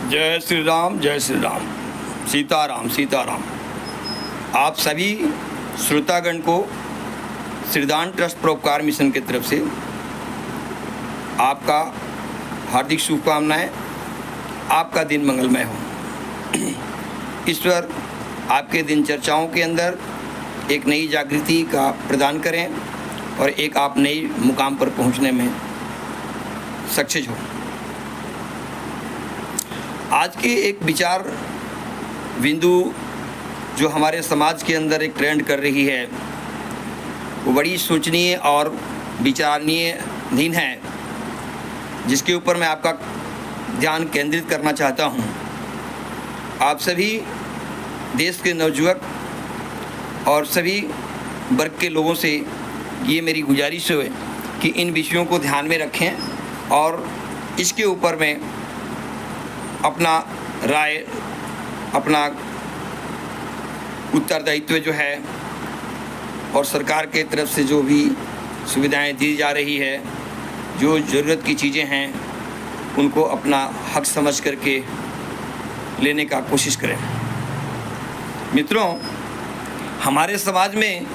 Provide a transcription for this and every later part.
जय श्री राम, जय श्री राम, सीताराम सीताराम। आप सभी श्रोतागण को श्रीदान ट्रस्ट परोपकार मिशन की तरफ से आपका हार्दिक शुभकामनाएं। आपका दिन मंगलमय हो। ईश्वर आपके दिनचर्चाओं के अंदर एक नई जागृति का प्रदान करें और एक आप नई मुकाम पर पहुंचने में सक्सेस हो। आज के एक विचार बिंदु जो हमारे समाज के अंदर एक ट्रेंड कर रही है वो बड़ी सोचनीय और विचारणीय दिन है, जिसके ऊपर मैं आपका ध्यान केंद्रित करना चाहता हूं। आप सभी देश के नवयुवक और सभी वर्ग के लोगों से ये मेरी गुजारिश है कि इन विषयों को ध्यान में रखें और इसके ऊपर में अपना राय, अपना उत्तरदायित्व जो है और सरकार के तरफ से जो भी सुविधाएं दी जा रही है, जो ज़रूरत की चीज़ें हैं, उनको अपना हक समझ करके लेने का कोशिश करें। मित्रों, हमारे समाज में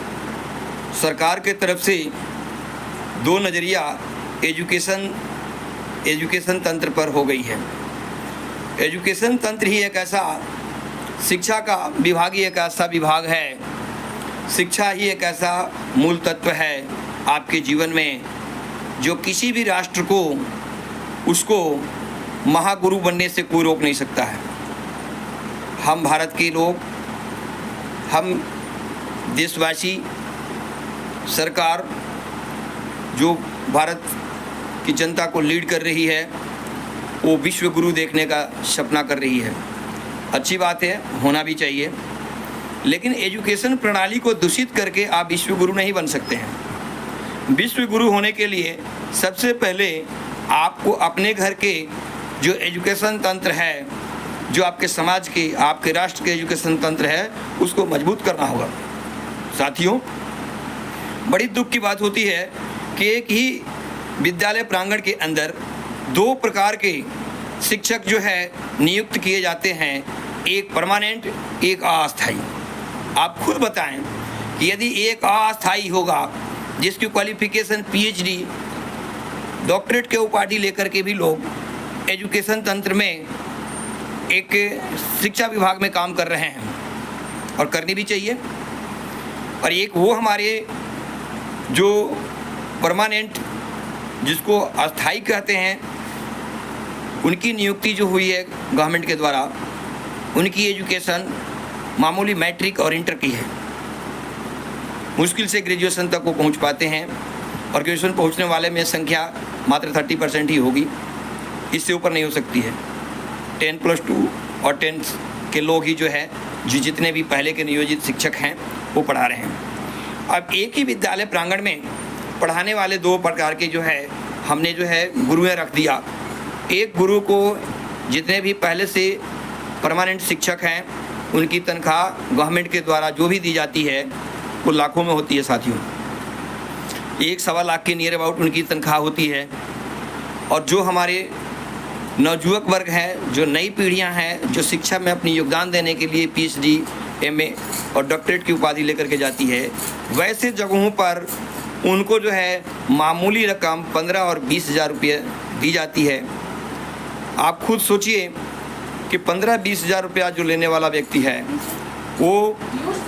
सरकार के तरफ से दो नज़रिया एजुकेशन तंत्र पर हो गई है। एजुकेशन तंत्र ही एक ऐसा, शिक्षा का विभाग ही एक ऐसा विभाग है, शिक्षा ही एक ऐसा मूल तत्व है आपके जीवन में जो किसी भी राष्ट्र को उसको महागुरु बनने से कोई रोक नहीं सकता है। हम भारत के लोग, हम देशवासी, सरकार जो भारत की जनता को लीड कर रही है वो विश्व गुरु देखने का सपना कर रही है। अच्छी बात है, होना भी चाहिए, लेकिन एजुकेशन प्रणाली को दूषित करके आप विश्व गुरु नहीं बन सकते हैं। विश्व गुरु होने के लिए सबसे पहले आपको अपने घर के जो एजुकेशन तंत्र है, जो आपके समाज के, आपके राष्ट्र के एजुकेशन तंत्र है, उसको मजबूत करना होगा। साथियों, बड़ी दुख की बात होती है कि एक ही विद्यालय प्रांगण के अंदर दो प्रकार के शिक्षक जो है नियुक्त किए जाते हैं, एक परमानेंट, एक अस्थायी। आप खुद बताएं कि यदि एक अस्थायी होगा जिसकी क्वालिफिकेशन पीएचडी, डॉक्टरेट के उपाधि लेकर के भी लोग एजुकेशन तंत्र में एक शिक्षा विभाग में काम कर रहे हैं और करनी भी चाहिए, और एक वो हमारे जो परमानेंट, जिसको अस्थायी कहते हैं, उनकी नियुक्ति जो हुई है गवर्नमेंट के द्वारा, उनकी एजुकेशन मामूली मैट्रिक और इंटर की है। मुश्किल से ग्रेजुएशन तक वो पहुंच पाते हैं और ग्रेजुएशन पहुंचने वाले में संख्या मात्र 30% ही होगी, इससे ऊपर नहीं हो सकती है। 10+2 और 10 के लोग ही जो है, जितने भी पहले के नियोजित शिक्षक हैं वो पढ़ा रहे हैं। अब एक ही विद्यालय प्रांगण में पढ़ाने वाले दो प्रकार के जो है हमने जो है गुरुएं रख दिया। एक गुरु को जितने भी पहले से परमानेंट शिक्षक हैं उनकी तनख्वाह गवर्नमेंट के द्वारा जो भी दी जाती है वो लाखों में होती है। साथियों, 1-1.25 लाख के नियर अबाउट उनकी तनख्वाह होती है। और जो हमारे नवयुवक वर्ग है, जो नई पीढ़ियां हैं, जो शिक्षा में अपनी योगदान देने के लिए पीएचडी, एमए और डॉक्टरेट की उपाधि लेकर के जाती है, वैसे जगहों पर उनको जो है मामूली रकम 15 और 20 हज़ार रुपये दी जाती है। आप खुद सोचिए कि 15-20 हज़ार रुपया जो लेने वाला व्यक्ति है वो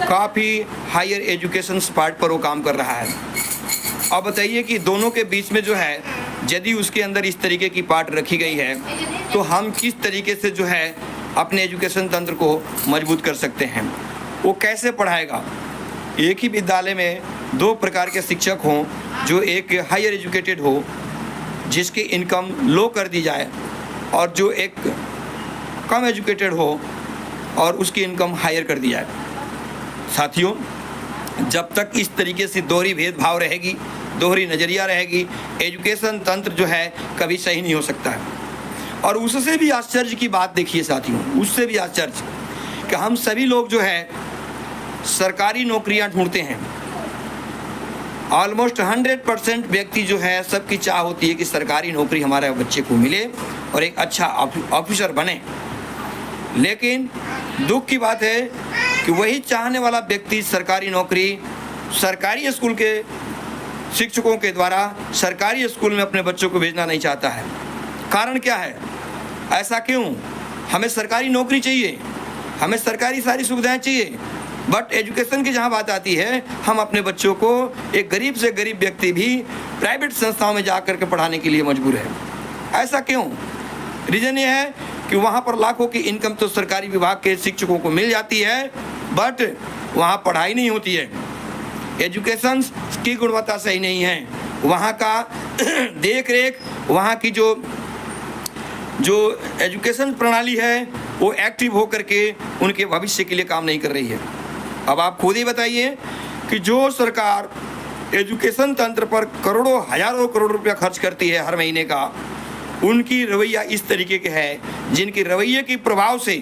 काफ़ी हायर एजुकेशन पार्ट पर वो काम कर रहा है। अब बताइए कि दोनों के बीच में जो है, यदि उसके अंदर इस तरीके की पार्ट रखी गई है तो हम किस तरीके से जो है अपने एजुकेशन तंत्र को मजबूत कर सकते हैं। वो कैसे पढ़ाएगा? एक ही विद्यालय में दो प्रकार के शिक्षक हों, जो एक हायर एजुकेटेड हो जिसकी इनकम लो कर दी जाए, और जो एक कम एजुकेटेड हो और उसकी इनकम हायर कर दी जाए। साथियों, जब तक इस तरीके से दोहरी भेदभाव रहेगी, दोहरी नज़रिया रहेगी, एजुकेशन तंत्र जो है कभी सही नहीं हो सकता है। और उससे भी आश्चर्य की बात देखिए साथियों, उससे भी आश्चर्य कि हम सभी लोग जो है सरकारी नौकरियां ढूंढते हैं। ऑलमोस्ट 100% व्यक्ति जो है, सबकी चाह होती है कि सरकारी नौकरी हमारे बच्चे को मिले और एक अच्छा ऑफिसर बने। लेकिन दुख की बात है कि वही चाहने वाला व्यक्ति सरकारी नौकरी सरकारी स्कूल के शिक्षकों के द्वारा सरकारी स्कूल में अपने बच्चों को भेजना नहीं चाहता है। कारण क्या है? ऐसा क्यों? हमें सरकारी नौकरी चाहिए, हमें सरकारी सारी सुविधाएं चाहिए, बट एजुकेशन की जहां बात आती है हम अपने बच्चों को, एक गरीब से गरीब व्यक्ति भी प्राइवेट संस्थाओं में जा कर के पढ़ाने के लिए मजबूर है। ऐसा क्यों? रीज़न ये है कि वहाँ पर लाखों की इनकम तो सरकारी विभाग के शिक्षकों को मिल जाती है, बट वहाँ पढ़ाई नहीं होती है, एजुकेशन की गुणवत्ता सही नहीं है, वहाँ का देख रेख, वहाँ की जो एजुकेशन प्रणाली है वो एक्टिव होकर के उनके भविष्य के लिए काम नहीं कर रही है। अब आप खुद ही बताइए कि जो सरकार एजुकेशन तंत्र पर करोड़ों हजारों करोड़ रुपया खर्च करती है हर महीने का, उनकी रवैया इस तरीके के है, जिनकी रवैये के प्रभाव से,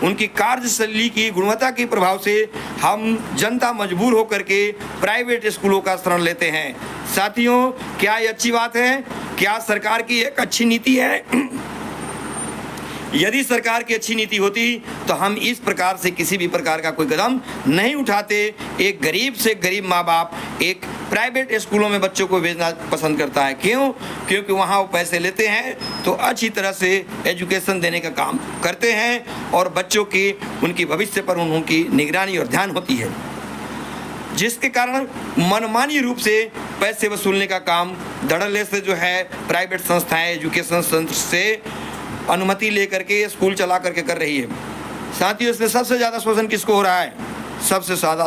उनकी कार्यशैली की गुणवत्ता के प्रभाव से हम जनता मजबूर होकर के प्राइवेट स्कूलों का शरण लेते हैं। साथियों, क्या ये अच्छी बात है? क्या सरकार की एक अच्छी नीति है? यदि सरकार की अच्छी नीति होती तो हम इस प्रकार से किसी भी प्रकार का कोई कदम नहीं उठाते। एक गरीब से गरीब माँ बाप एक प्राइवेट स्कूलों में बच्चों को भेजना पसंद करता है। क्यों? क्योंकि वहाँ वो पैसे लेते हैं तो अच्छी तरह से एजुकेशन देने का काम करते हैं और बच्चों की, उनकी भविष्य पर उनकी निगरानी और ध्यान होती है, जिसके कारण मनमानी रूप से पैसे वसूलने का काम धड़ल्ले से जो है प्राइवेट संस्थाएं एजुकेशन तंत्र से अनुमति लेकर के स्कूल चला करके कर रही है। साथियों, इसमें सबसे ज़्यादा शोषण किसको हो रहा है? सबसे ज़्यादा